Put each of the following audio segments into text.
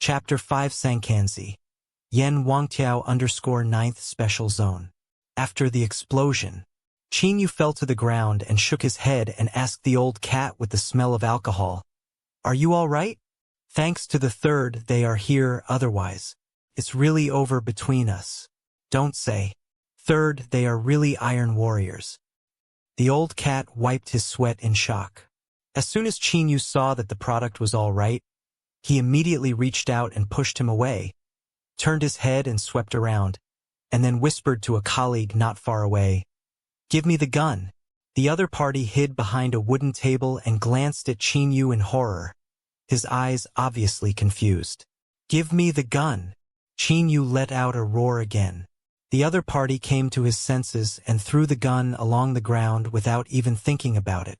Chapter 5 Sankanzi. Yen Wangtiao _9th Special Zone. After the explosion, Qin Yu fell to the ground and shook his head and asked the old cat with the smell of alcohol, "Are you all right? Thanks to the third, they are here, otherwise. It's really over between us. Don't say. Third, they are really iron warriors." The old cat wiped his sweat in shock. As soon as Qin Yu saw that the product was all right, he immediately reached out and pushed him away, turned his head and swept around, and then whispered to a colleague not far away, "Give me the gun." The other party hid behind a wooden table and glanced at Qin Yu in horror, his eyes obviously confused. "Give me the gun." Qin Yu let out a roar again. The other party came to his senses and threw the gun along the ground without even thinking about it,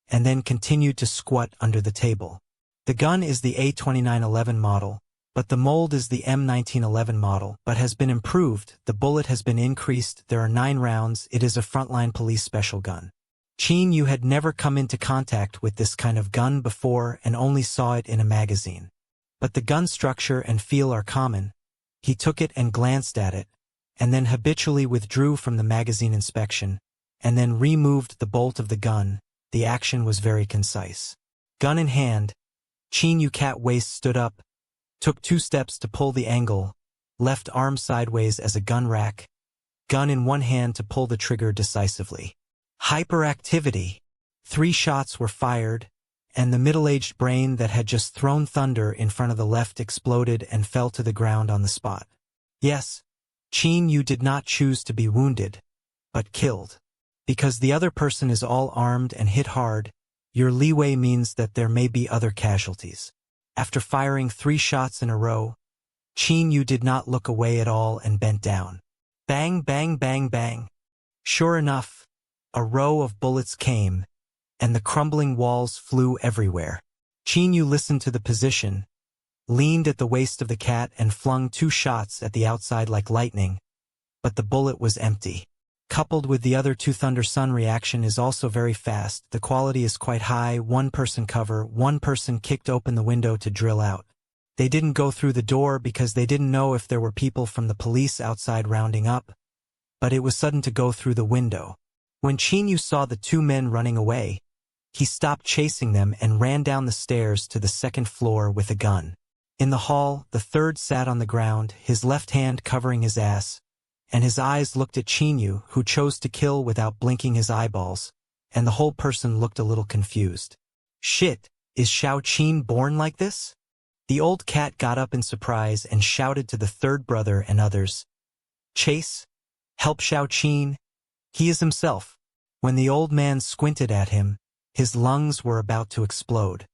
and then continued to squat under the table. The gun is the A2911 model, but the mold is the M1911 model, but has been improved. The bullet has been increased. There are 9 rounds. It is a frontline police special gun. Qin Yu had never come into contact with this kind of gun before and only saw it in a magazine. But the gun structure and feel are common. He took it and glanced at it, and then habitually withdrew from the magazine inspection, and then removed the bolt of the gun. The action was very concise. Gun in hand, Qin Yu cat waist stood up, took 2 steps to pull the angle, left arm sideways as a gun rack, gun in one hand to pull the trigger decisively. Hyperactivity. 3 shots were fired, and the middle-aged brain that had just thrown thunder in front of the left exploded and fell to the ground on the spot. Yes, Qin Yu did not choose to be wounded, but killed. Because the other person is all armed and hit hard, your leeway means that there may be other casualties. After firing 3 shots in a row, Qin Yu did not look away at all and bent down. Bang, bang, bang, bang. Sure enough, a row of bullets came, and the crumbling walls flew everywhere. Qin Yu listened to the position, leaned at the waist of the cat and flung 2 shots at the outside like lightning, but the bullet was empty. Coupled with the other 2 Thunder Sun reaction is also very fast. The quality is quite high. 1 person cover, 1 person kicked open the window to drill out. They didn't go through the door because they didn't know if there were people from the police outside rounding up, but it was sudden to go through the window. When Qin Yu saw the 2 men running away, he stopped chasing them and ran down the stairs to the 2nd floor with a gun. In the hall, the third sat on the ground, his left hand covering his ass, and his eyes looked at Qin Yu, who chose to kill without blinking his eyeballs, and the whole person looked a little confused. Shit, is Xiao Qin born like this? The old cat got up in surprise and shouted to the third brother and others, "Chase! Help Xiao Qin! He is himself." When the old man squinted at him, his lungs were about to explode.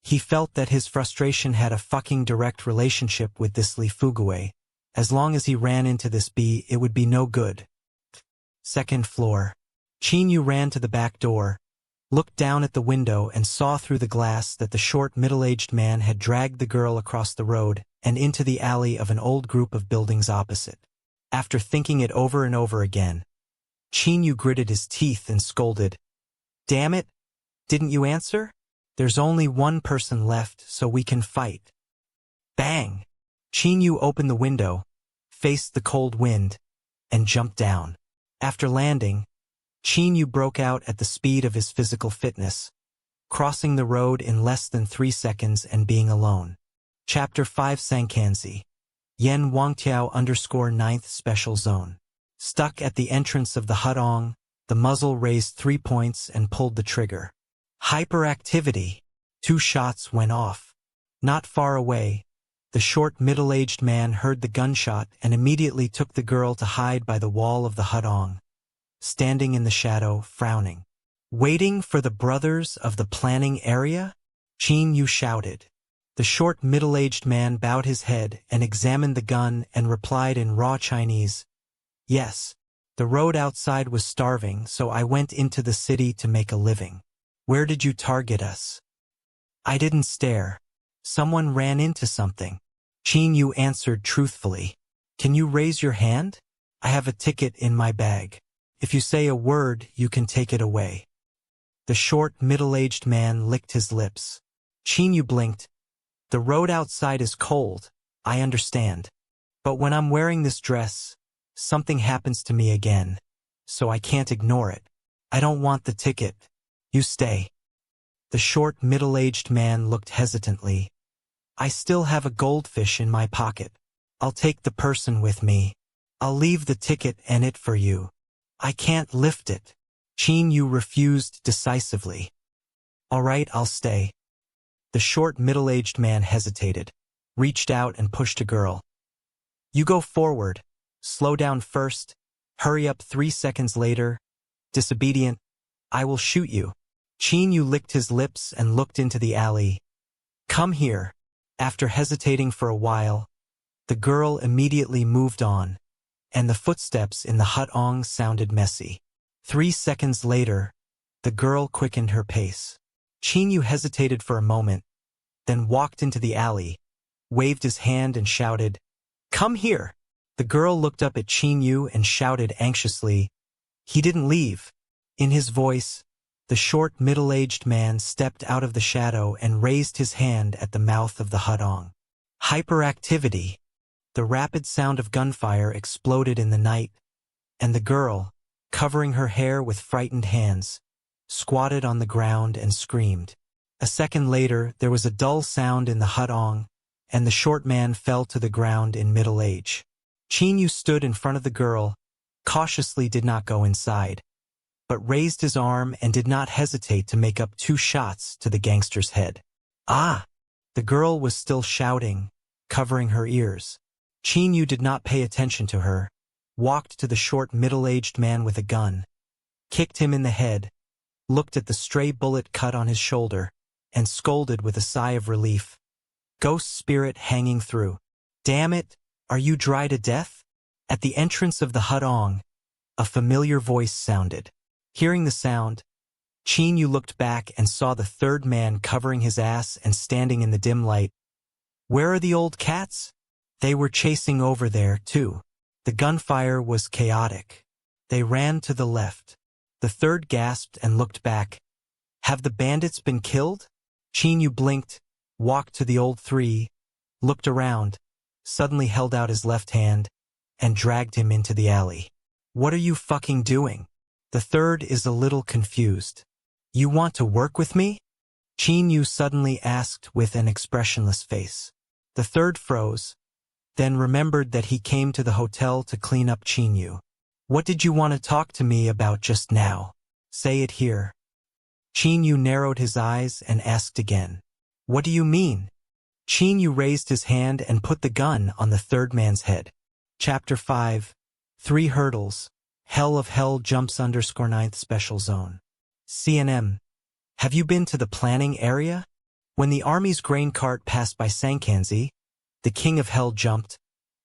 He felt that his frustration had a fucking direct relationship with this Li Fugui. As long as he ran into this bee, it would be no good. 2nd floor. Qin Yu ran to the back door, looked down at the window and saw through the glass that the short middle-aged man had dragged the girl across the road and into the alley of an old group of buildings opposite. After thinking it over and over again, Qin Yu gritted his teeth and scolded, "Damn it, didn't you answer? There's only 1 person left, so we can fight." Bang! Qin Yu opened the window, faced the cold wind, and jumped down. After landing, Qin Yu broke out at the speed of his physical fitness, crossing the road in less than 3 seconds and being alone. Chapter 5 Sankanzi. Yen Wangtiao _9th Special Zone. Stuck at the entrance of the hutong, the muzzle raised 3 points and pulled the trigger. Hyperactivity. 2 shots went off. Not far away, the short middle-aged man heard the gunshot and immediately took the girl to hide by the wall of the hutong, standing in the shadow, frowning. "Waiting for the brothers of the planning area?" Qin Yu shouted. The short middle-aged man bowed his head and examined the gun and replied in raw Chinese, "Yes, the road outside was starving, so I went into the city to make a living." "Where did you target us?" "I didn't stare. Someone ran into something." Qin Yu answered truthfully. "Can you raise your hand? I have a ticket in my bag. If you say a word, you can take it away." The short, middle-aged man licked his lips. Qin Yu blinked. "The road outside is cold. I understand. But when I'm wearing this dress, something happens to me again. So I can't ignore it. I don't want the ticket. You stay. The short, middle-aged man looked hesitantly. I still have a goldfish in my pocket. I'll take the person with me. I'll leave the ticket and it for you. I can't lift it. Qin Yu refused decisively. All right, I'll stay. The short, middle-aged man hesitated, reached out and pushed a girl. You go forward. Slow down first. Hurry up 3 seconds later. Disobedient. I will shoot you. Qin Yu licked his lips and looked into the alley. Come here. After hesitating for a while, the girl immediately moved on, and the footsteps in the hutong sounded messy. 3 seconds later, the girl quickened her pace. Qin Yu hesitated for a moment, then walked into the alley, waved his hand and shouted, Come here! The girl looked up at Qin Yu and shouted anxiously. He didn't leave. In his voice, the short, middle-aged man stepped out of the shadow and raised his hand at the mouth of the hutong. Hyperactivity. The rapid sound of gunfire exploded in the night, and the girl, covering her hair with frightened hands, squatted on the ground and screamed. A second later, there was a dull sound in the hutong, and the short man fell to the ground in middle age. Qin Yu stood in front of the girl, cautiously did not go inside, but raised his arm and did not hesitate to make up 2 shots to the gangster's head. Ah! The girl was still shouting, covering her ears. Qin Yu did not pay attention to her, walked to the short middle-aged man with a gun, kicked him in the head, looked at the stray bullet cut on his shoulder, and scolded with a sigh of relief. Ghost spirit hanging through. Damn it, are you dry to death? At the entrance of the hutong, a familiar voice sounded. Hearing the sound, Qin Yu looked back and saw the third man covering his ass and standing in the dim light. Where are the old cats? They were chasing over there, too. The gunfire was chaotic. They ran to the left. The third gasped and looked back. Have the bandits been killed? Qin Yu blinked, walked to the old 3, looked around, suddenly held out his left hand, and dragged him into the alley. What are you fucking doing? The third is a little confused. You want to work with me? Qin Yu suddenly asked with an expressionless face. The third froze, then remembered that he came to the hotel to clean up Qin Yu. What did you want to talk to me about just now? Say it here. Qin Yu narrowed his eyes and asked again. What do you mean? Qin Yu raised his hand and put the gun on the third man's head. Chapter 5. 3 Hurdles. Hell of Hell jumps _9th Special Zone. CNM. Have you been to the planning area? When the army's grain cart passed by Sankanzi, the king of hell jumped.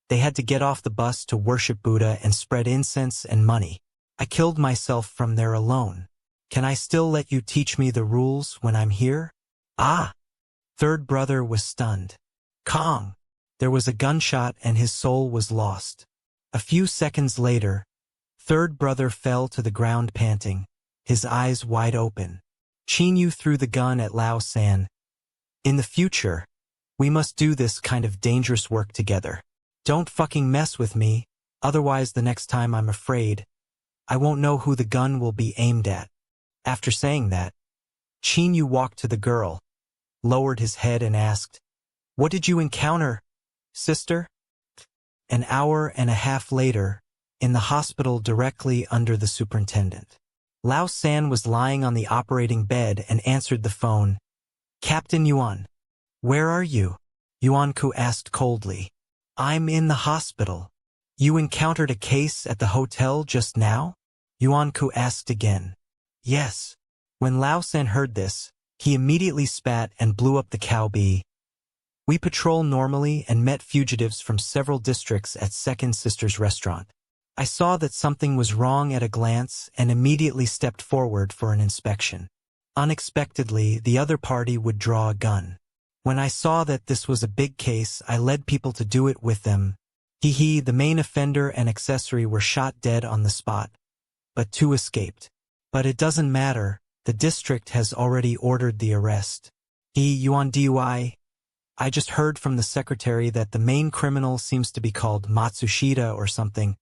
They had to get off the bus to worship Buddha and spread incense and money. I killed myself from there alone. Can I still let you teach me the rules when I'm here? Ah! Third brother was stunned. Kong! There was a gunshot and his soul was lost. A few seconds later, third brother fell to the ground panting, his eyes wide open. Qin Yu threw the gun at Lao San. In the future, we must do this kind of dangerous work together. Don't fucking mess with me, otherwise the next time I'm afraid, I won't know who the gun will be aimed at. After saying that, Qin Yu walked to the girl, lowered his head and asked, What did you encounter, sister? An hour and a half later, in the hospital directly under the superintendent. Lao San was lying on the operating bed and answered the phone. Captain Yuan. Where are you? Yuan Ku asked coldly. I'm in the hospital. You encountered a case at the hotel just now? Yuan Ku asked again. Yes. When Lao San heard this, he immediately spat and blew up the cow bee. We patrol normally and met fugitives from several districts at Second Sister's restaurant. I saw that something was wrong at a glance and immediately stepped forward for an inspection. Unexpectedly, the other party would draw a gun. When I saw that this was a big case, I led people to do it with them. The main offender and accessory were shot dead on the spot, but 2 escaped. But it doesn't matter, the district has already ordered the arrest. Yuan DUI. I just heard from the secretary that the main criminal seems to be called Matsushita or something.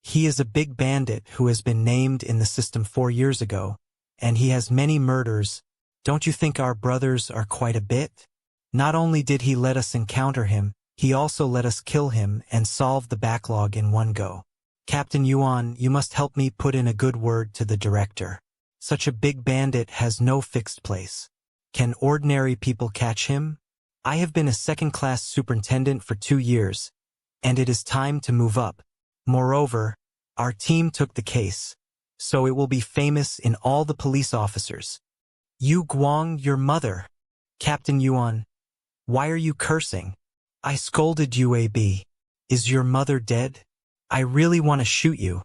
He is a big bandit who has been named in the system 4 years ago, and he has many murders. Don't you think our brothers are quite a bit? Not only did he let us encounter him, he also let us kill him and solve the backlog in one go. Captain Yuan, you must help me put in a good word to the director. Such a big bandit has no fixed place. Can ordinary people catch him? I have been a second-class superintendent for 2 years, and it is time to move up. Moreover, our team took the case, so it will be famous in all the police officers. Yu Guang, your mother. Captain Yuan, why are you cursing? I scolded UAB. Is your mother dead? I really want to shoot you.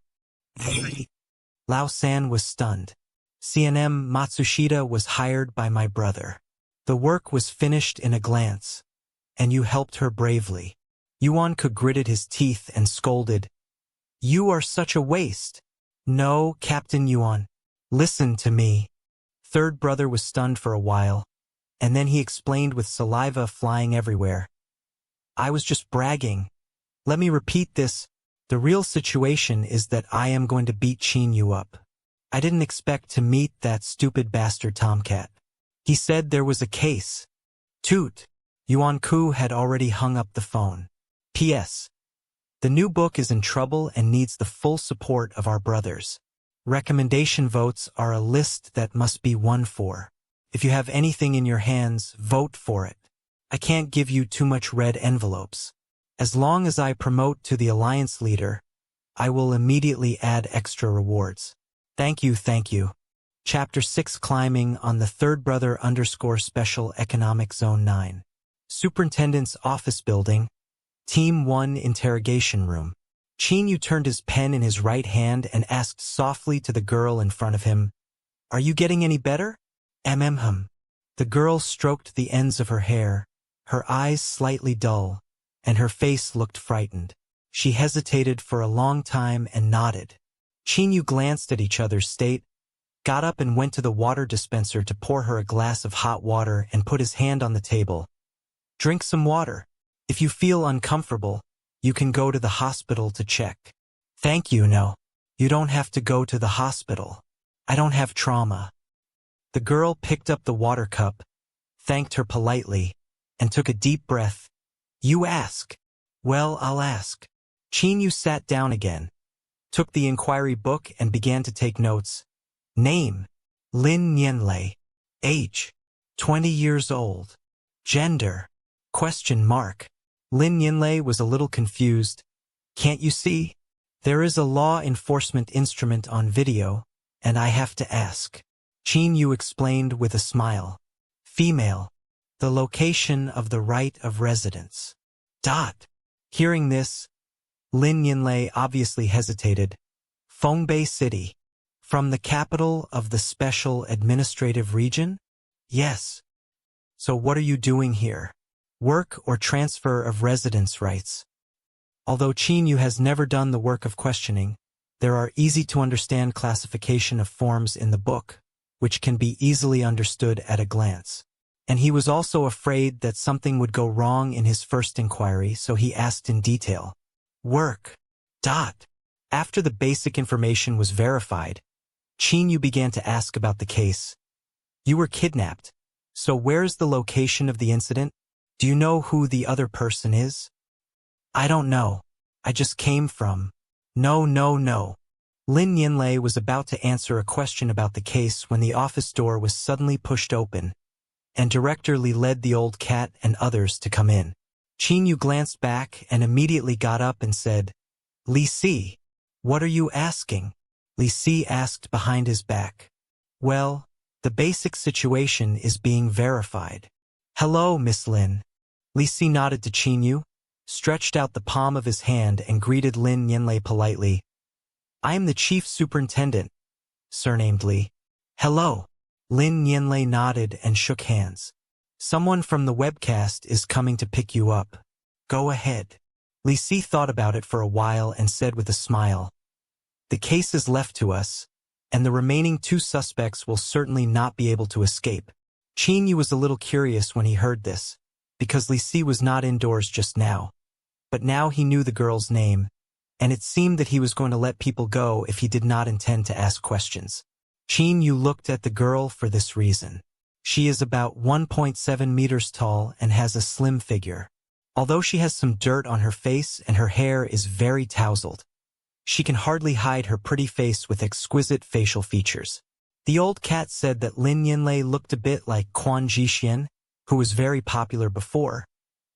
Lao San was stunned. CNM Matsushita was hired by my brother. The work was finished in a glance, and you helped her bravely. Yuan could gritted his teeth and scolded. You are such a waste. No, Captain Yuan. Listen to me. Third brother was stunned for a while, and then he explained with saliva flying everywhere. I was just bragging. Let me repeat this. The real situation is that I am going to beat Qin Yu up. I didn't expect to meet that stupid bastard Tomcat. He said there was a case. Toot. Yuan Ku had already hung up the phone. P.S. The new book is in trouble and needs the full support of our brothers. Recommendation votes are a list that must be won for. If you have anything in your hands, vote for it. I can't give you too much red envelopes. As long as I promote to the alliance leader, I will immediately add extra rewards. Thank you, thank you. Chapter 6 Climbing on the Third Brother _ Special Economic Zone 9. Superintendent's Office Building. Team 1 Interrogation Room. Qin Yu turned his pen in his right hand and asked softly to the girl in front of him, Are you getting any better? The girl stroked the ends of her hair, her eyes slightly dull, and her face looked frightened. She hesitated for a long time and nodded. Qin Yu glanced at each other's state, got up and went to the water dispenser to pour her a glass of hot water and put his hand on the table. Drink some water. If you feel uncomfortable, you can go to the hospital to check. Thank you, no. You don't have to go to the hospital. I don't have trauma. The girl picked up the water cup, thanked her politely, and took a deep breath. You ask. Well, I'll ask. Qin Yu sat down again, took the inquiry book and began to take notes. Name, Lin Yanlei. Age, 20 years old. Gender, ? Lin Yanlei was a little confused. Can't you see? There is a law enforcement instrument on video, and I have to ask. Qin Yu explained with a smile. Female. The location of the right of residence. Hearing this, Lin Yanlei obviously hesitated. Fongbei City. From the capital of the Special Administrative Region? Yes. So what are you doing here? Work or transfer of residence rights? Although Qin Yu has never done the work of questioning, there are easy-to-understand classification of forms in the book, which can be easily understood at a glance. And he was also afraid that something would go wrong in his first inquiry, so he asked in detail. Work. After the basic information was verified, Qin Yu began to ask about the case. You were kidnapped. So where's the location of the incident? Do you know who the other person is? I don't know. I just came from. No. Lin Yanlei was about to answer a question about the case when the office door was suddenly pushed open, and Director Li led the old cat and others to come in. Qin Yu glanced back and immediately got up and said, Li Si, what are you asking? Li Si asked behind his back. Well, the basic situation is being verified. Hello, Miss Lin. Li Si nodded to Qin Yu, stretched out the palm of his hand and greeted Lin Yanlei politely. I am the chief superintendent, surnamed Li. Hello. Lin Yanlei nodded and shook hands. Someone from the webcast is coming to pick you up. Go ahead. Li Si thought about it for a while and said with a smile. The case is left to us, and the remaining 2 suspects will certainly not be able to escape. Qin Yu was a little curious when he heard this. because Li Si was not indoors just now. But now he knew the girl's name, and it seemed that he was going to let people go if he did not intend to ask questions. Qin Yu looked at the girl for this reason. She is about 1.7 meters tall and has a slim figure. Although she has some dirt on her face and her hair is very tousled, she can hardly hide her pretty face with exquisite facial features. The old cat said that Lin Yinlei looked a bit like Quan Jixian, who was very popular before,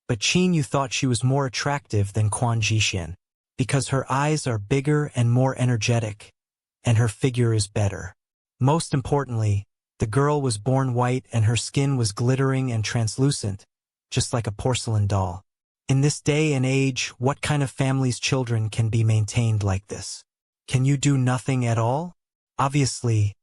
but Qin Yu thought she was more attractive than Quan Jixian, because her eyes are bigger and more energetic, and her figure is better. Most importantly, the girl was born white and her skin was glittering and translucent, just like a porcelain doll. In this day and age, what kind of family's children can be maintained like this? Can you do nothing at all? Obviously.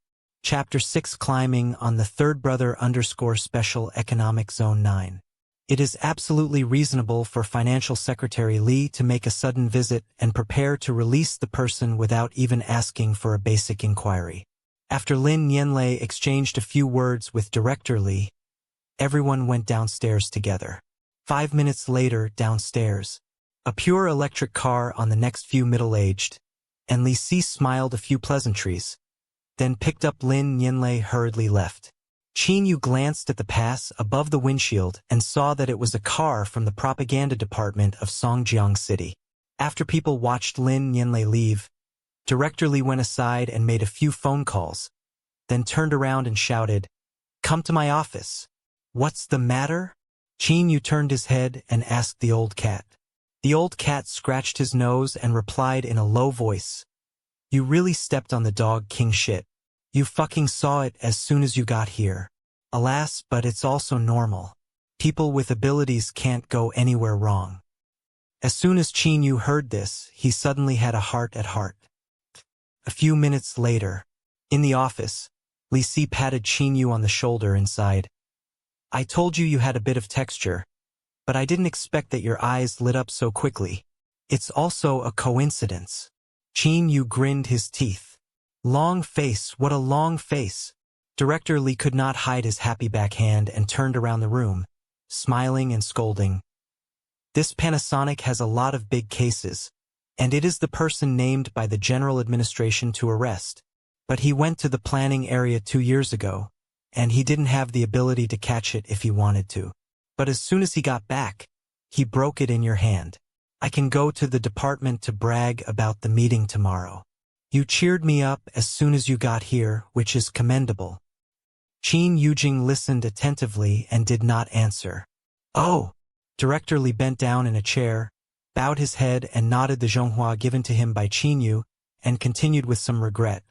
Chapter 6 Climbing on the Third Brother _ Special Economic Zone 9. It is absolutely reasonable for Financial Secretary Li to make a sudden visit and prepare to release the person without even asking for a basic inquiry. After Lin Yinlei exchanged a few words with Director Li, everyone went downstairs together. 5 minutes later, downstairs, a pure electric car on the next few middle-aged, and Li Si smiled a few pleasantries, then picked up Lin Yinlei hurriedly left. Qin Yu glanced at the pass above the windshield and saw that it was a car from the propaganda department of Songjiang City. After people watched Lin Yinlei leave, Director Li went aside and made a few phone calls, then turned around and shouted, "Come to my office." "What's the matter?" Qin Yu turned his head and asked the old cat. The old cat scratched his nose and replied in a low voice, "You really stepped on the dog king shit. You fucking saw it as soon as you got here. Alas, but it's also normal. People with abilities can't go anywhere wrong." As soon as Qin Yu heard this, he suddenly had a heart at heart. A few minutes later, in the office, Li Si patted Qin Yu on the shoulder and sighed, "I told you had a bit of texture, but I didn't expect that your eyes lit up so quickly. It's also a coincidence." Qin Yu grinned his teeth. Long face, what a long face. Director Li could not hide his happy backhand and turned around the room, smiling and scolding. "This Panasonic has a lot of big cases, and it is the person named by the General Administration to arrest. But he went to the planning area 2 years ago, and he didn't have the ability to catch it if he wanted to. But as soon as he got back, he broke it in your hand. I can go to the department to brag about the meeting tomorrow. You cheered me up as soon as you got here, which is commendable." Qin Yujing listened attentively and did not answer. "Oh!" Director Li bent down in a chair, bowed his head and nodded the zhonghua given to him by Qin Yu, and continued with some regret.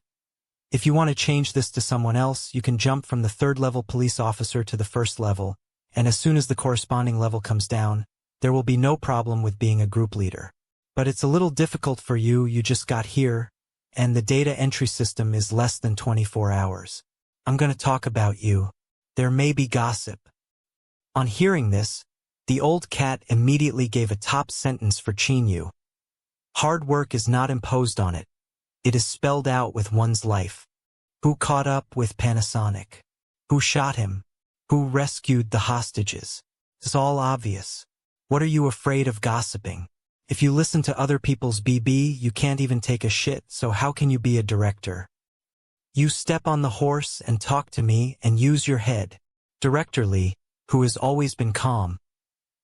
"If you want to change this to someone else, you can jump from the 3rd-level police officer to the 1st level, and as soon as the corresponding level comes down, there will be no problem with being a group leader. But it's a little difficult for you, you just got here, and the data entry system is less than 24 hours. I'm going to talk about you. There may be gossip." On hearing this, the old cat immediately gave a top sentence for Qin Yu. "Hard work is not imposed on it. It is spelled out with one's life. Who caught up with Panasonic? Who shot him? Who rescued the hostages? It's all obvious. What are you afraid of gossiping? If you listen to other people's BB, you can't even take a shit, so how can you be a director? You step on the horse and talk to me and use your head." Director Li, who has always been calm,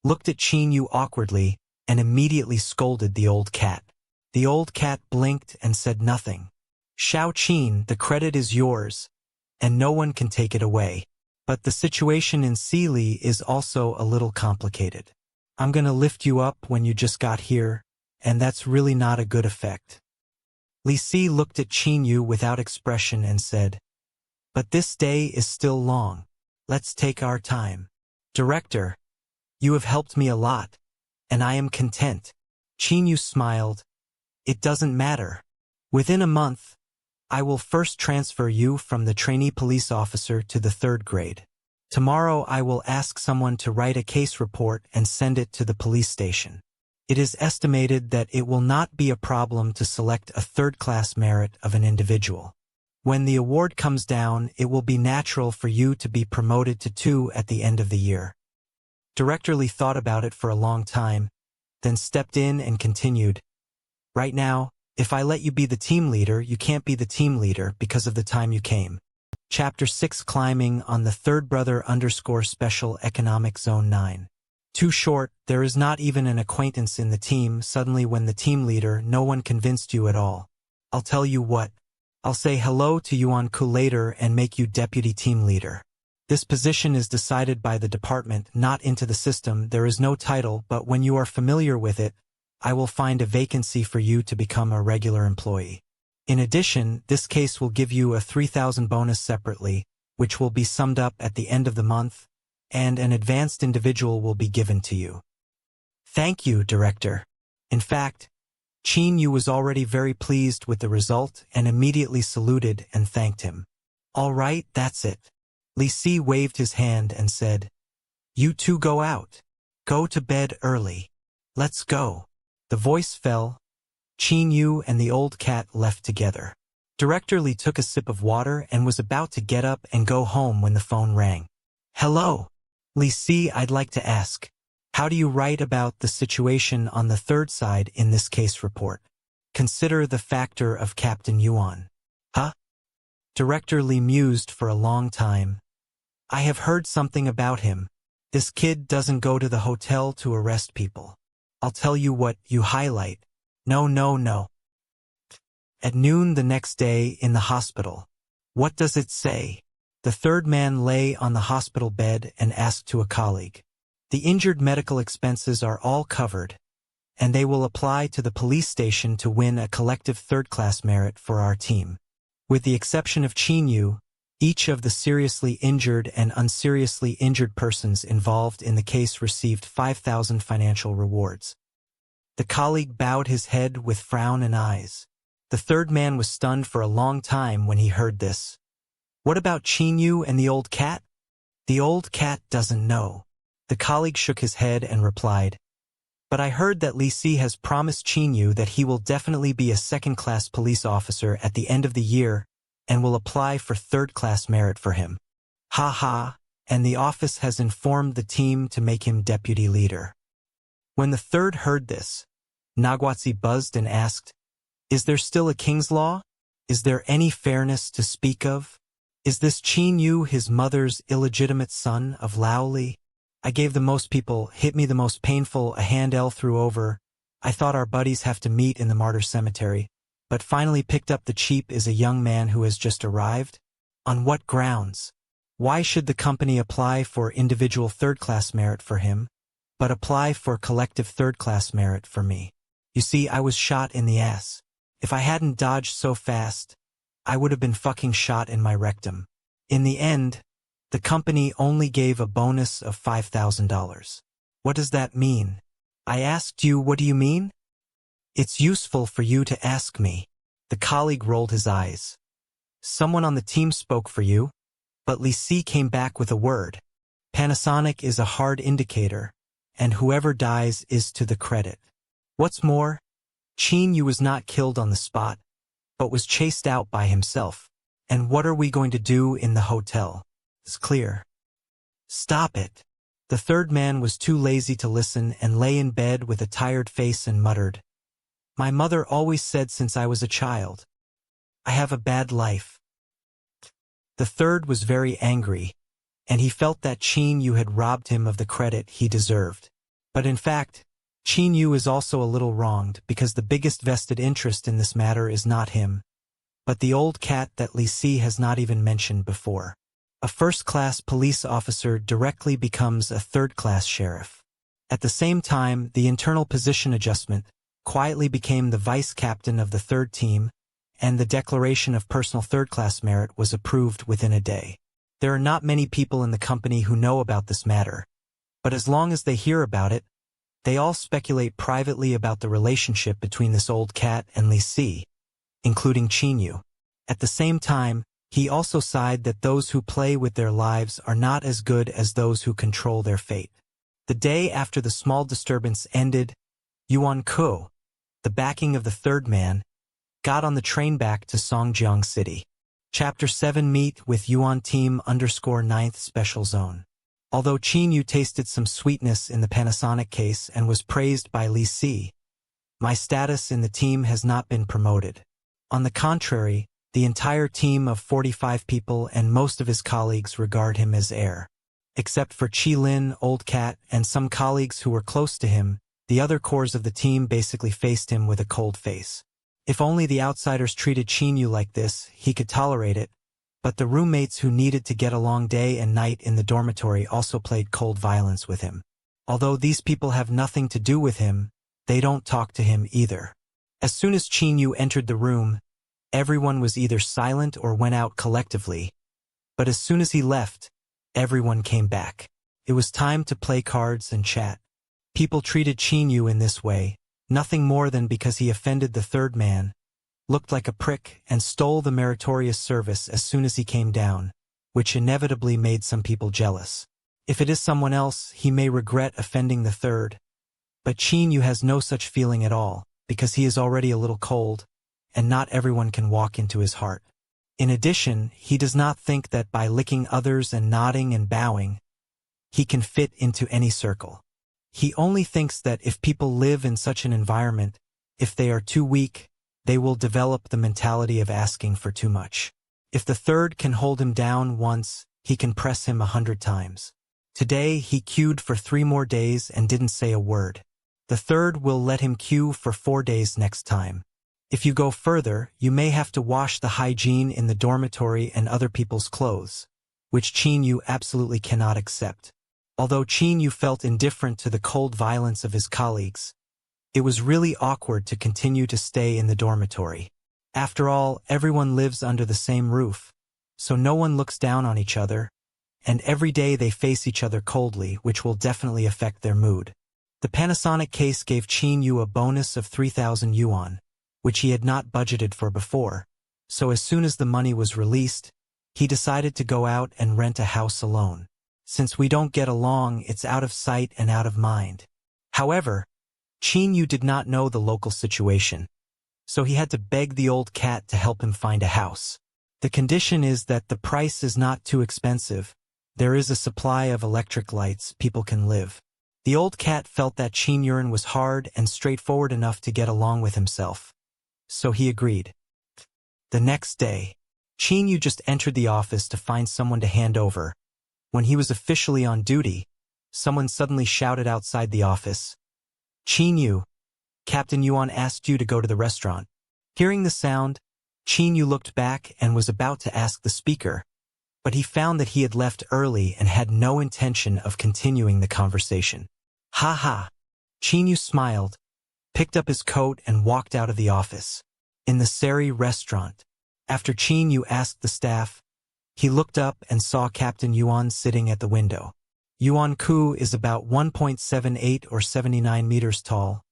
looked at Qin Yu awkwardly and immediately scolded the old cat. The old cat blinked and said nothing. "Shao Qin, the credit is yours, and no one can take it away. But the situation in Sealy is also a little complicated. I'm gonna lift you up when you just got here, and that's really not a good effect." Li Si looked at Qin Yu without expression and said, "But this day is still long. Let's take our time. Director, you have helped me a lot, and I am content." Qin Yu smiled. "It doesn't matter. Within a month, I will first transfer you from the trainee police officer to the 3rd grade. Tomorrow I will ask someone to write a case report and send it to the police station. It is estimated that it will not be a problem to select a 3rd-class merit of an individual. When the award comes down, it will be natural for you to be promoted to 2 at the end of the year. Director Lee thought about it for a long time, then stepped in and continued. Right now, if I let you be the team leader, you can't be the team leader because of the time you came. Chapter 6 Climbing on the Third Brother _ Special Economic Zone 9. Too short, there is not even an acquaintance in the team. Suddenly when the team leader, no one convinced you at all. I'll tell you what. I'll say hello to Yuan-ku later and make you deputy team leader. This position is decided by the department, not into the system. There is no title, but when you are familiar with it, I will find a vacancy for you to become a regular employee. In addition, this case will give you a 3,000 bonus separately, which will be summed up at the end of the month, and an advanced individual will be given to you. Thank you, Director. In fact, Qin Yu was already very pleased with the result and immediately saluted and thanked him. All right, that's it. Li Si waved his hand and said, You two go out. Go to bed early. Let's go. The voice fell. Qin Yu and the old cat left together. Director Li took a sip of water and was about to get up and go home when the phone rang. Hello. Li Si, I'd like to ask, how do you write about the situation on the third side in this case report? Consider the factor of Captain Yuan. Huh? Director Li mused for a long time. I have heard something about him. This kid doesn't go to the hotel to arrest people. I'll tell you what you highlight. No. At noon the next day in the hospital. What does it say? The third man lay on the hospital bed and asked to a colleague. The injured medical expenses are all covered, and they will apply to the police station to win a collective third-class merit for our team. With the exception of Qin Yu, each of the seriously injured and unseriously injured persons involved in the case received 5,000 financial rewards. The colleague bowed his head with frown and eyes. The third man was stunned for a long time when he heard this. What about Qin Yu and the old cat? The old cat doesn't know. The colleague shook his head and replied, But I heard that Li Si has promised Qin Yu that he will definitely be a second-class police officer at the end of the year and will apply for third-class merit for him. Ha ha, and the office has informed the team to make him deputy leader. When the third heard this, Naguatsi buzzed and asked, Is there still a king's law? Is there any fairness to speak of? Is this Qin Yu his mother's illegitimate son of Lao Li? I gave the most people, hit me the most painful, a hand L threw over. I thought our buddies have to meet in the martyr cemetery, but finally picked up the cheap is a young man who has just arrived? On what grounds? Why should the company apply for individual third-class merit for him, but apply for collective third-class merit for me? You see, I was shot in the ass. If I hadn't dodged so fast, I would have been fucking shot in my rectum. In the end, the company only gave a bonus of $5,000. What does that mean? I asked you, what do you mean? It's useful for you to ask me. The colleague rolled his eyes. Someone on the team spoke for you, but Li Si came back with a word. Panasonic is a hard indicator, and whoever dies is to the credit. What's more, Qin Yu was not killed on the spot, but was chased out by himself. And what are we going to do in the hotel? It's clear. Stop it. The third man was too lazy to listen and lay in bed with a tired face and muttered, My mother always said since I was a child, I have a bad life. The third was very angry, and he felt that Qin Yu had robbed him of the credit he deserved. But in fact, Qin Yu is also a little wronged because the biggest vested interest in this matter is not him, but the old cat that Li Si has not even mentioned before. A first-class police officer directly becomes a third-class sheriff. At the same time, the internal position adjustment quietly became the vice captain of the third team, and the declaration of personal third-class merit was approved within a day. There are not many people in the company who know about this matter, but as long as they hear about it, they all speculate privately about the relationship between this old cat and Li Si, including Qin Yu. At the same time, he also sighed that those who play with their lives are not as good as those who control their fate. The day after the small disturbance ended, Yuan-ku, the backing of the third man, got on the train back to Songjiang City. Chapter 7 Meet with Yuan Team _ 9th Special Zone. Although Qin Yu tasted some sweetness in the Panasonic case and was praised by Li Si, my status in the team has not been promoted. On the contrary, the entire team of 45 people and most of his colleagues regard him as heir. Except for Chi Lin, Old Cat, and some colleagues who were close to him, the other cores of the team basically faced him with a cold face. If only the outsiders treated Qin Yu like this, he could tolerate it, but the roommates who needed to get along day and night in the dormitory also played cold violence with him. Although these people have nothing to do with him, they don't talk to him either. As soon as Qin Yu entered the room, everyone was either silent or went out collectively, but as soon as he left, everyone came back. It was time to play cards and chat. People treated Qin Yu in this way, nothing more than because he offended the third man, looked like a prick, and stole the meritorious service as soon as he came down, which inevitably made some people jealous. If it is someone else, he may regret offending the third, but Qin Yu has no such feeling at all, because he is already a little cold, and not everyone can walk into his heart. In addition, he does not think that by licking others and nodding and bowing, he can fit into any circle. He only thinks that if people live in such an environment, if they are too weak, they will develop the mentality of asking for too much. If the third can hold him down once, he can press him 100 times. Today, he queued for 3 more days and didn't say a word. The third will let him queue for 4 days next time. If you go further, you may have to wash the hygiene in the dormitory and other people's clothes, which Qin Yu absolutely cannot accept. Although Qin Yu felt indifferent to the cold violence of his colleagues, it was really awkward to continue to stay in the dormitory. After all, everyone lives under the same roof, so no one looks down on each other, and every day they face each other coldly, which will definitely affect their mood. The Panasonic case gave Qin Yu a bonus of 3,000 yuan, which he had not budgeted for before, so as soon as the money was released, he decided to go out and rent a house alone. Since we don't get along, it's out of sight and out of mind. However, Qin Yu did not know the local situation, so he had to beg the old cat to help him find a house. The condition is that the price is not too expensive. There is a supply of electric lights, people can live. The old cat felt that Qin Yu was hard and straightforward enough to get along with himself, so he agreed. The next day, Qin Yu just entered the office to find someone to hand over. When he was officially on duty, someone suddenly shouted outside the office, "Qin Yu, Captain Yuan asked you to go to the restaurant." Hearing the sound, Qin Yu looked back and was about to ask the speaker, but he found that he had left early and had no intention of continuing the conversation. Ha ha! Qin Yu smiled, picked up his coat and walked out of the office. In the Seri restaurant, after Qin Yu asked the staff, he looked up and saw Captain Yuan sitting at the window. Yuan Ku is about 1.78 or 79 meters tall,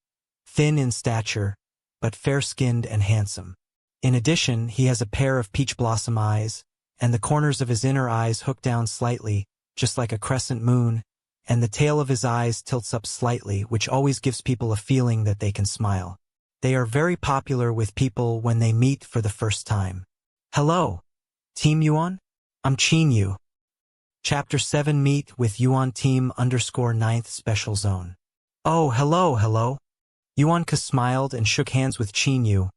thin in stature, but fair-skinned and handsome. In addition, he has a pair of peach blossom eyes, and the corners of his inner eyes hook down slightly, just like a crescent moon, and the tail of his eyes tilts up slightly, which always gives people a feeling that they can smile. They are very popular with people when they meet for the first time. Hello, Team Yuan? I'm Qin Yu. Chapter 7 Meet with Yuan Team _9th Special Zone. Oh, hello. Yuan Ke smiled and shook hands with Qin Yu.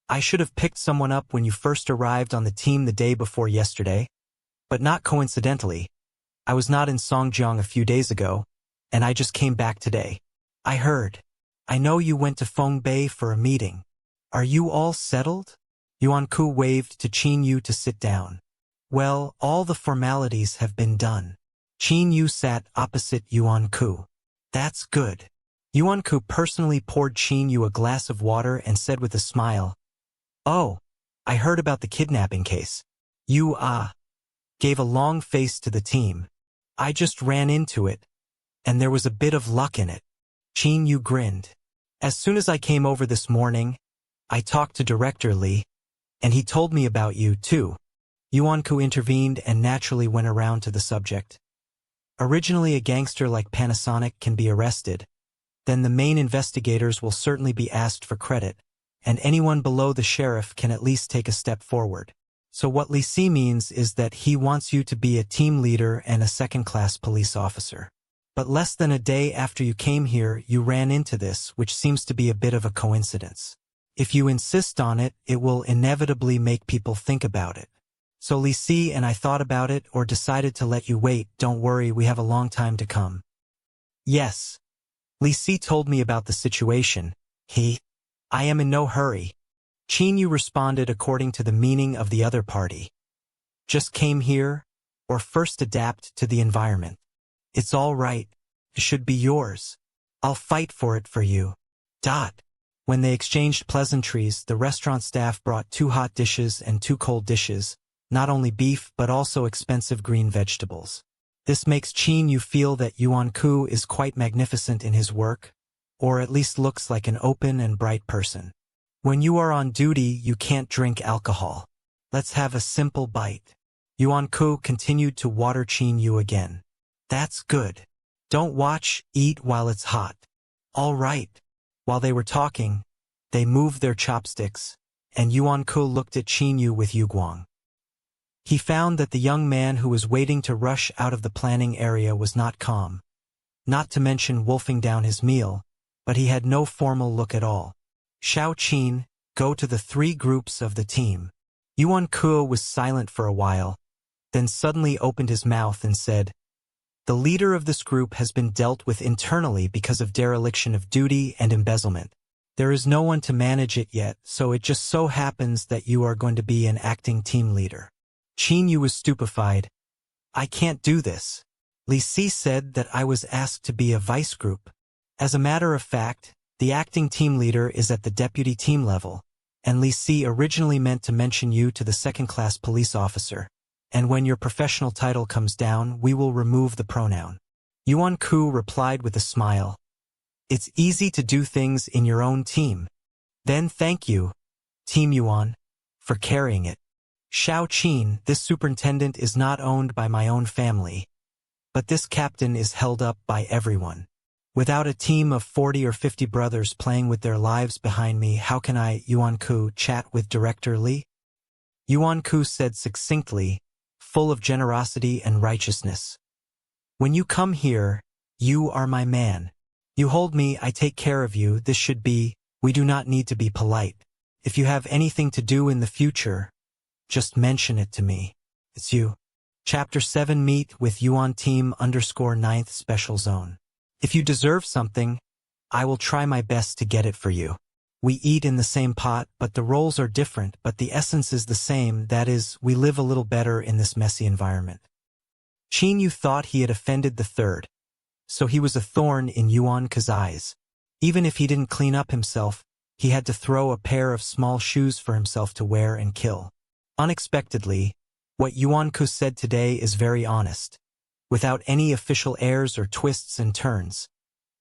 I should have picked someone up when you first arrived on the team the day before yesterday, but not coincidentally. I was not in Songjiang a few days ago, and I just came back today. I heard. I know you went to Fengbei for a meeting. Are you all settled? Yuan Ku waved to Qin Yu to sit down. Well, all the formalities have been done. Qin Yu sat opposite Yuan Ku. That's good. Yuan Ku personally poured Qin Yu a glass of water and said with a smile, Oh, I heard about the kidnapping case. You, gave a long face to the team. I just ran into it, and there was a bit of luck in it. Qin Yu grinned. As soon as I came over this morning, I talked to Director Li, and he told me about you, too. Yuan Ku intervened and naturally went around to the subject. Originally a gangster like Panasonic can be arrested, then the main investigators will certainly be asked for credit, and anyone below the sheriff can at least take a step forward. So what Li Si means is that he wants you to be a team leader and a second-class police officer. But less than a day after you came here, you ran into this, which seems to be a bit of a coincidence. If you insist on it, it will inevitably make people think about it. So Li Si and I thought about it or decided to let you wait. Don't worry, we have a long time to come. Yes. Li Si told me about the situation. I am in no hurry. Qin Yu responded according to the meaning of the other party. Just came here, or first adapt to the environment. It's all right. It should be yours. I'll fight for it for you. When they exchanged pleasantries, the restaurant staff brought 2 hot dishes and 2 cold dishes, not only beef but also expensive green vegetables. This makes Qin Yu feel that Yuan Ku is quite magnificent in his work, or at least looks like an open and bright person. When you are on duty, you can't drink alcohol. Let's have a simple bite. Yuan Ku continued to water Qin Yu again. That's good. Don't watch, eat while it's hot. All right. While they were talking, they moved their chopsticks, and Yuan Ku looked at Qin Yu with Yuguang. He found that the young man who was waiting to rush out of the planning area was not calm, not to mention wolfing down his meal, but he had no formal look at all. Xiao Qin, go to the 3 groups of the team. Yuan Ku was silent for a while, then suddenly opened his mouth and said, the leader of this group has been dealt with internally because of dereliction of duty and embezzlement. There is no one to manage it yet, so it just so happens that you are going to be an acting team leader. Qin Yu was stupefied. I can't do this. Li Si said that I was asked to be a vice group. As a matter of fact, the acting team leader is at the deputy team level, and Li Si originally meant to mention you to the second-class police officer, and when your professional title comes down, we will remove the pronoun. Yuan Ku replied with a smile. It's easy to do things in your own team. Then thank you, Team Yuan, for carrying it. Xiao Qin, this superintendent is not owned by my own family, but this captain is held up by everyone. Without a team of 40 or 50 brothers playing with their lives behind me, how can I, Yuan Ku, chat with Director Li? Yuan Ku said succinctly, full of generosity and righteousness. When you come here, you are my man. You hold me, I take care of you. This should be, we do not need to be polite. If you have anything to do in the future, just mention it to me. It's you. Chapter 7 Meet with Yuan Team _9th Special Zone. If you deserve something, I will try my best to get it for you. We eat in the same pot, but the roles are different, but the essence is the same, that is, we live a little better in this messy environment. Qin Yu thought he had offended the 3rd, so he was a thorn in Yuan Ku's eyes. Even if he didn't clean up himself, he had to throw a pair of small shoes for himself to wear and kill. Unexpectedly, what Yuan Ku said today is very honest, without any official airs or twists and turns,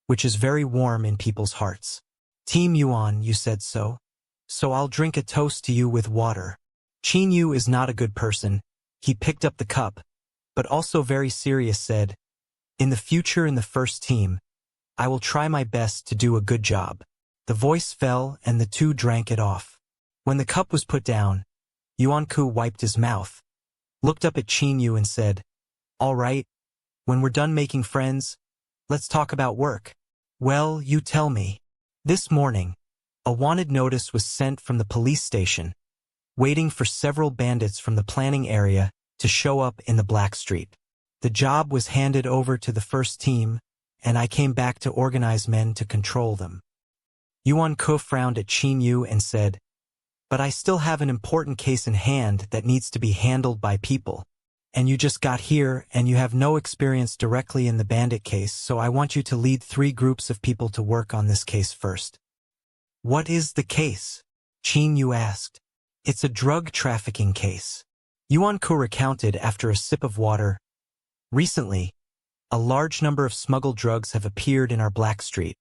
which is very warm in people's hearts. Team Yuan, you said so? So I'll drink a toast to you with water. Qin Yu is not a good person. He picked up the cup, but also very serious said, in the future in the first team, I will try my best to do a good job. The voice fell and the 2 drank it off. When the cup was put down, Yuan Ku wiped his mouth, looked up at Qin Yu and said, all right, when we're done making friends, let's talk about work. Well, you tell me. This morning, a wanted notice was sent from the police station, waiting for several bandits from the planning area to show up in the Black Street. The job was handed over to the first team, and I came back to organize men to control them. Yuan Ku frowned at Qin Yu and said, but I still have an important case in hand that needs to be handled by people. And you just got here and you have no experience directly in the bandit case, so I want you to lead 3 groups of people to work on this case first. What is the case? Qin Yu asked. It's a drug trafficking case. Yuan Ku recounted after a sip of water. Recently, a large number of smuggled drugs have appeared in our Black Street,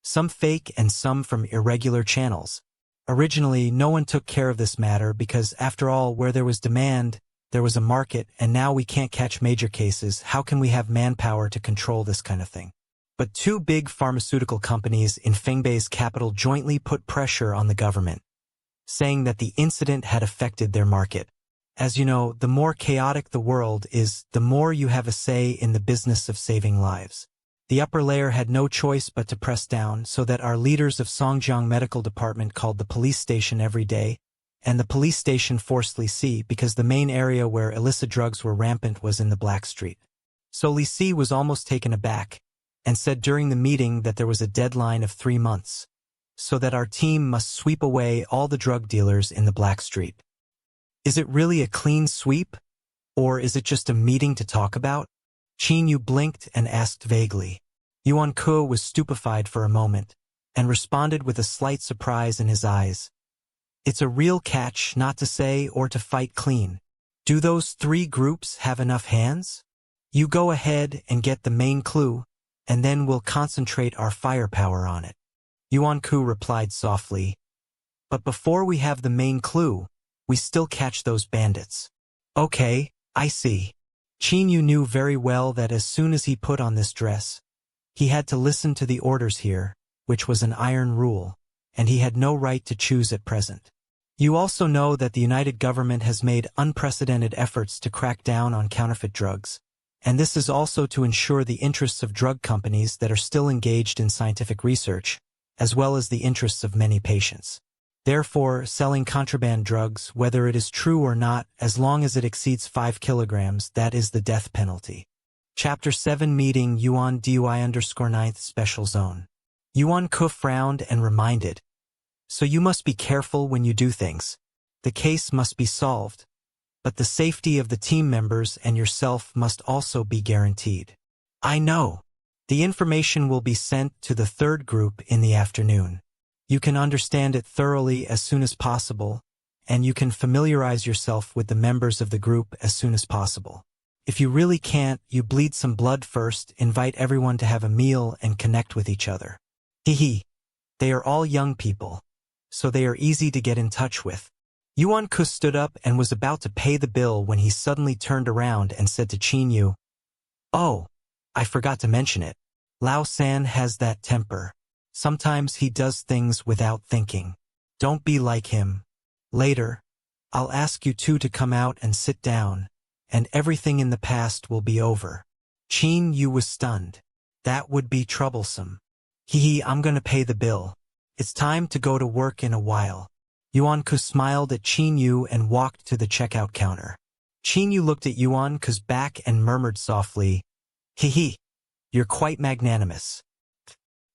some fake and some from irregular channels. Originally, no one took care of this matter because, after all, where there was demand, there was a market, and now we can't catch major cases. How can we have manpower to control this kind of thing? But 2 big pharmaceutical companies in Fengbei's capital jointly put pressure on the government, saying that the incident had affected their market. As you know, the more chaotic the world is, the more you have a say in the business of saving lives. The upper layer had no choice but to press down, so that our leaders of Songjiang Medical Department called the police station every day, and the police station forced Li Si because the main area where illicit drugs were rampant was in the Black Street. So Li Si was almost taken aback, and said during the meeting that there was a deadline of 3 months, so that our team must sweep away all the drug dealers in the Black Street. Is it really a clean sweep? Or is it just a meeting to talk about? Qin Yu blinked and asked vaguely. Yuan Ke was stupefied for a moment, and responded with a slight surprise in his eyes. It's a real catch not to say or to fight clean. Do those 3 groups have enough hands? You go ahead and get the main clue, and then we'll concentrate our firepower on it. Yuan Ke replied softly. But before we have the main clue, we still catch those bandits. Okay, I see. Qin Yu knew very well that as soon as he put on this dress, he had to listen to the orders here, which was an iron rule, and he had no right to choose at present. You also know that the United Government has made unprecedented efforts to crack down on counterfeit drugs, and this is also to ensure the interests of drug companies that are still engaged in scientific research, as well as the interests of many patients. Therefore, selling contraband drugs, whether it is true or not, as long as it exceeds 5 kilograms, that is the death penalty. Chapter 7 Meeting Yuan DUI_9th Special Zone. Yuan Ke frowned and reminded. So you must be careful when you do things. The case must be solved, but the safety of the team members and yourself must also be guaranteed. I know. The information will be sent to the 3rd group in the afternoon. You can understand it thoroughly as soon as possible, and you can familiarize yourself with the members of the group as soon as possible. If you really can't, you bleed some blood first, invite everyone to have a meal and connect with each other. Hee. They are all young people, so they are easy to get in touch with. Yuan Ke stood up and was about to pay the bill when he suddenly turned around and said to Qin Yu, "Oh, I forgot to mention it. Lao San has that temper. Sometimes he does things without thinking. Don't be like him. Later, I'll ask you 2 to come out and sit down, and everything in the past will be over." Qin Yu was stunned. That would be troublesome. I'm gonna pay the bill. It's time to go to work in a while. Yuan Ke smiled at Qin Yu and walked to the checkout counter. Qin Yu looked at Yuan Ke's back and murmured softly, You're quite magnanimous.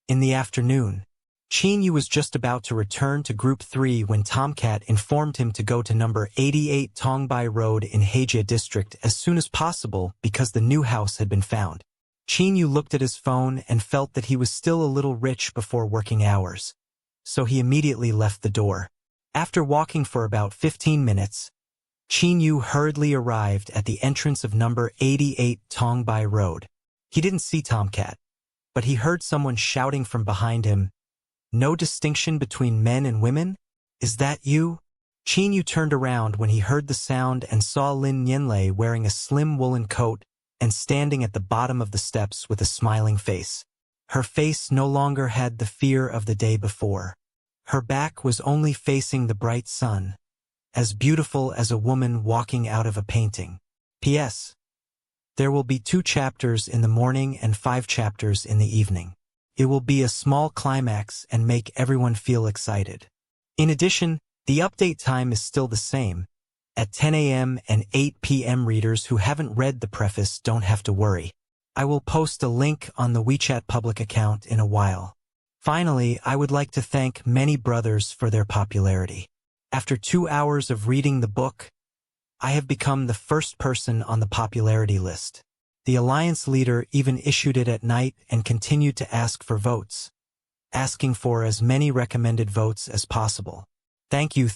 In the afternoon, Qin Yu was just about to return to Group 3 when Tomcat informed him to go to number 88 Tongbai Road in Heijie District as soon as possible because the new house had been found. Qin Yu looked at his phone and felt that he was still a little rich before working hours, so he immediately left the door. After walking for about 15 minutes, Qin Yu hurriedly arrived at the entrance of number 88 Tongbai Road. He didn't see Tomcat, but he heard someone shouting from behind him, "No distinction between men and women? Is that you?" Qin Yu turned around when he heard the sound and saw Lin Nianlei wearing a slim woolen coat and standing at the bottom of the steps with a smiling face. Her face no longer had the fear of the day before. Her back was only facing the bright sun, as beautiful as a woman walking out of a painting. P.S. There will be 2 chapters in the morning and 5 chapters in the evening. It will be a small climax and make everyone feel excited. In addition, the update time is still the same, at 10 a.m. and 8 p.m. Readers who haven't read the preface don't have to worry. I will post a link on the WeChat public account in a while. Finally, I would like to thank many brothers for their popularity. After 2 hours of reading the book, I have become the first person on the popularity list. The Alliance leader even issued it at night and continued to ask for votes, asking for as many recommended votes as possible. Thank you.